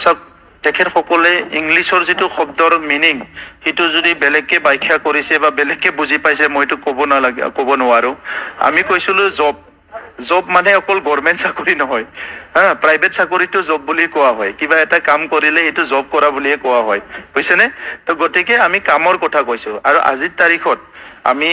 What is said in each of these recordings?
সব তেখেতসকলে ইংলিছৰ যিটো শব্দৰ মিনিং সেইটো যদি বেলেগকে ব্যাখ্যা কৰিছে বা বেলেগকে বুজি পাইছে মইতো ক'ব নোৱাৰো আমি কৈছিলো জব মানে অকল গভৰ্ণমেণ্ট চাকৰি নহয় প্ৰাইভেট চাকৰিটো জব বুলি কোৱা হয় কিবা এটা কাম কৰিলে সেইটো জব কৰা বুলিয়ে কোৱা হয় বুজিছেনে তো গতিকে আমি কামৰ কথা কৈছো আৰু আজিৰ তাৰিখত আমি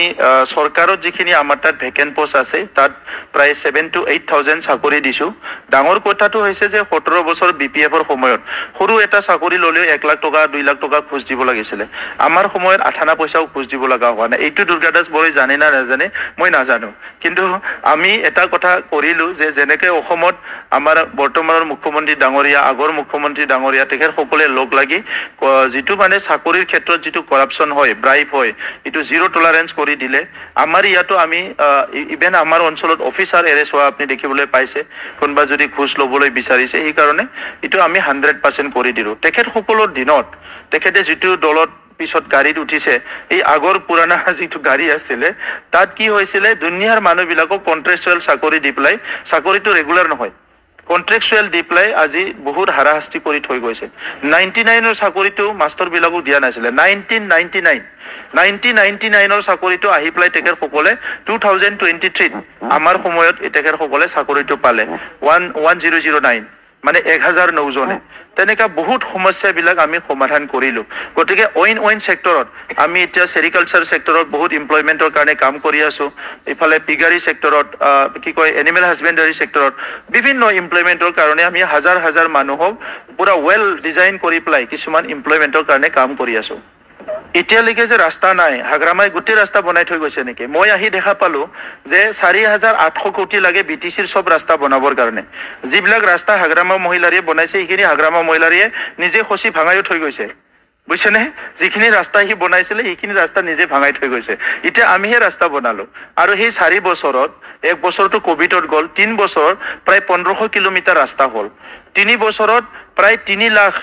সৰকাৰত যিখিনি আমাৰ তাত ভেকেন্ট পোষ্ট আছে তাত প্ৰায় 7 to 8,000 চাকৰি দিছো ডাঙৰ কথাটো হৈছে যে 17 বছৰ বিপিএফৰ সময়ত সৰু এটা চাকৰি ললেও 1 লাখ টকা 2 লাখ টকা খুজ দিব লাগিছিল আমাৰ সময়ত 18 পইচাও খুজ দিব লগা হোৱা নাই এইটো দুৰ্গাদাস বৰাই জানে না নাজানে মই নাজানো কিন্তু আমি এটা কথা কৰিলো যে যেনেকৈ অসমত আমাৰ বৰ্তমানৰ মুখ্যমন্ত্ৰী ডাঙৰীয়া আগৰ মুখ্যমন্ত্ৰী ডাঙৰীয়া তেখেত সকলে লগ লাগি যিটো মানে চাকৰিৰ ক্ষেত্ৰত যিটো কৰাপচন হয় ব্ৰাইব হয় এটো জিৰো টলাৰেন্স কৰি দিলে আমাৰ ইয়াতো আমি ইভেন আমাৰ অঞ্চলত অফিচাৰ এৰেষ্ট হোৱা আপুনি দেখিবলৈ পাইছে কোনবা যদি ঘুষ লবলৈ বিচাৰিছে এই কাৰণে এটো আমি 100% কৰি দিলো তেখেত সকলৰ দিনত তেখেতে যিটো দলত পিছত গাড়ীত উঠিছে এই আগৰ পুৰানা যিটো গাড়ী আছিল তাত কি হৈছিল দুনিয়াৰ মানুহবিলাকক কন্ট্ৰাকচুৱেল চাকৰি দি পেলাই চাকৰিটো ৰেগুলাৰ নহয় কন্ট্ৰাকচুৱেল দি পেলাই আজি বহুত হাৰাশাস্তি কৰি থৈ গৈছে 99 ৰ চাকৰিটো মাষ্টৰ বিলাকক দিয়া নাছিল 1999 ৰ চাকৰিটো আহি পেলাই তেখেত সকলে 2023 আমাৰ সময়ত তেখেত সকলে চাকৰিটো পালে 1009 মানে 1009 জনে তেনেকা বহুত সমস্যা বিলাক আমি সমাধান কৰিলো গতিকে অইন সেক্টৰত আমি এতিয়া সেৰিকালচাৰ সেক্টৰত বহুত এমপ্লয়মেন্টৰ কাৰণে কাম কৰি আছো ইফালে পিগাৰী সেক্টৰত কি কয় এনিমেল হাজবেণ্ডাৰী সেক্টৰত বিভিন্ন এমপ্লয়মেন্টৰ কাৰণে আমি হাজাৰ মানুহক পুৰা ওয়েল ডিজাইন কৰি পেলাই কিছুমান এমপ্লয়মেন্টৰ কাৰণে কাম কৰি আছো এতিয়ালৈকে যে ৰাস্তা নাই হাগ্ৰামাই গোটেই ৰাস্তা বনাই থৈ গৈছে নেকি মই আহি দেখা পালো যে 4800 কোটি লাগে বিটিসিৰ সব ৰাস্তা বনাবৰ কাৰণে যিবিলাক ৰাস্তা হাগ্ৰামা মহিলাৰে বনাইছে এইখিনি হাগ্ৰামা মহিলাৰে নিজে খসি ভাঙাই থৈ গৈছে বুঝছেনে যিখিনি ৰাস্তা হি বনাইছিলে এইখিনি ৰাস্তা নিজে ভাঙাই থৈ গৈছে এতিয়া আমিহে ৰাস্তা বনালো আৰু সেই 4 বছৰত 1 বছৰটো কোভিডত গল 3 বছৰত প্ৰায় 1500 কিলোমিটাৰ ৰাস্তা হল 3 বছৰত প্ৰায় 3 লাখ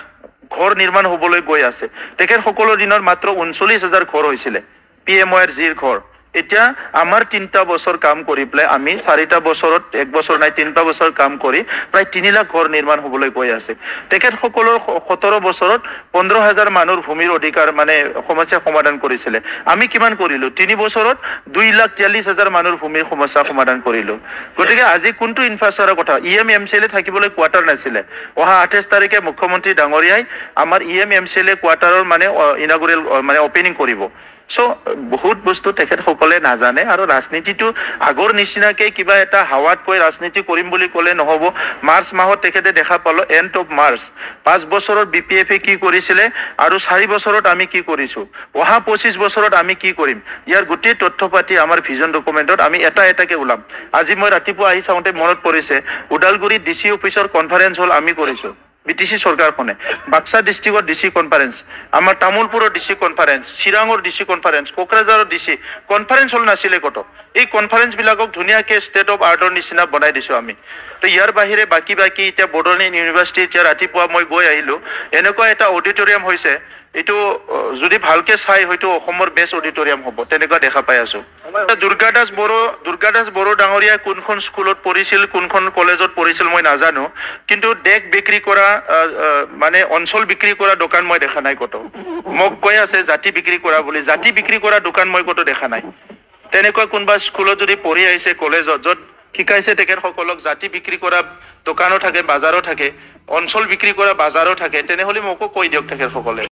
ঘৰ নিৰ্মাণ হ'বলৈ গৈ আছে তেখেত সকলৰ দিনৰ মাত্ৰ 39000 ঘৰ হৈছিল পিএমওৰ জিৰ ঘৰ এতিয়া আমাৰ 3টা বছৰ কাম কৰি প্লাই আমি 4টা বছৰত 1 বছৰ নাই 3টা বছৰ কাম কৰি প্ৰায় 3 লাখ ঘৰ নিৰ্মাণ হ'বলৈ গৈ আছে তেখেত সকলৰ 17 বছৰত 15000 মানুহৰ ভূমিৰ অধিকাৰ মানে সমস্যা সমাধান কৰিছিল আমি কিমান কৰিলো 3 বছৰত 2,40,000 মানুহৰ ভূমিৰ সমস্যা সমাধান কৰিলো গতিকে আজি কোনটো ইনফ্ৰাষ্ট্ৰাকচাৰৰ কথা ইএমএমচিএল থাকিবলৈ কোৱাৰ্টাৰ নাছিল অহা 28 তাৰিখে মুখ্যমন্ত্ৰী ডাঙৰীয়াই আমাৰ ইএমএমচিএল কোৱাৰ্টাৰৰ মানে ইনাগুৰেল মানে ওপেনিং কৰিব সো বহুত বস্তু তেখেত সকলে নাজানে আৰু ৰাজনীতিটো আগৰ নিচিনাকৈ কিবা এটা হাৱাত কৈ ৰাজনীতি কৰিম বুলি ক'লে নহব মাৰ্চ মাহত তেখেতে দেখা পালো এণ্ড অফ মাৰ্চ 5 বছৰত বিপিএফে কি কৰিছিল আৰু 4 বছৰত আমি কি কৰিছো অহা 25 বছৰত আমি কি কৰিম ইয়াৰ গোটেই তথ্য পাতি আমাৰ ভিজন ডকুমেন্টত আমি এটাকে ওলাম আজি মই ৰাতিপুৱা আহি চাওঁতে মনত পৰিছে উদালগুৰি ডিসি অফিচৰ কনফাৰেন্স হল আমি কৰিছো বিটিসি সরকারখনে বাক্সা ডিস্ট্রিক্টর ডিসি কনফারেন্স আমার তামুলপুরের ডিসি কনফারেন্স চিরাঙর ডিসি কনফারেন্স কোকরাঝারের ডিসি কনফারেন্স হল নাছিলে কত এই কনফারেন্স বিলাকক ধুনিয়াকে স্টেট অফ আৰ্টৰ নিচিনা বনাই দিছো আমি তো ইয়াৰ বাহিৰে বাকি এতিয়া বড়োলেণ্ড ইউনিভাৰ্চিটি এতিয়া ৰাতিপুৱা মই গৈ আহিলো এনেকুৱা এটা অডিটৰিয়াম হৈছে এটো যদি ভালকে চাই হয়তো অসমৰ বেষ্ট অডিটৰিয়াম হ'ব তেনেকুৱা দেখা পাই আছো দুৰ্গাদাস বড়ো ডাঙৰীয়া কোনখন স্কুলত পঢ়িছিল কোনখন কলেজত পঢ়িছিল মই নাজানো কিন্তু ডেক বিক্ৰী কৰা মানে অঞ্চল বিক্ৰী কৰা দোকান মই দেখা নাই কত মোক কৈ আছে জাতি বিক্ৰী কৰা বুলি জাতি বিক্ৰী কৰা দোকান মই কত দেখা নাই তেনেকুৱা কোনবা স্কুলত যদি পঢ়ি আহিছে কলেজত যত শিকাইছে তেখেত সকলক জাতি বিক্ৰী কৰা দোকানো থাকে বাজাৰো থাকে অঞ্চল বিক্ৰী কৰা বাজাৰো থাকে তেনেহলে মোকো কৈ দিয়ক তেখেত সকলে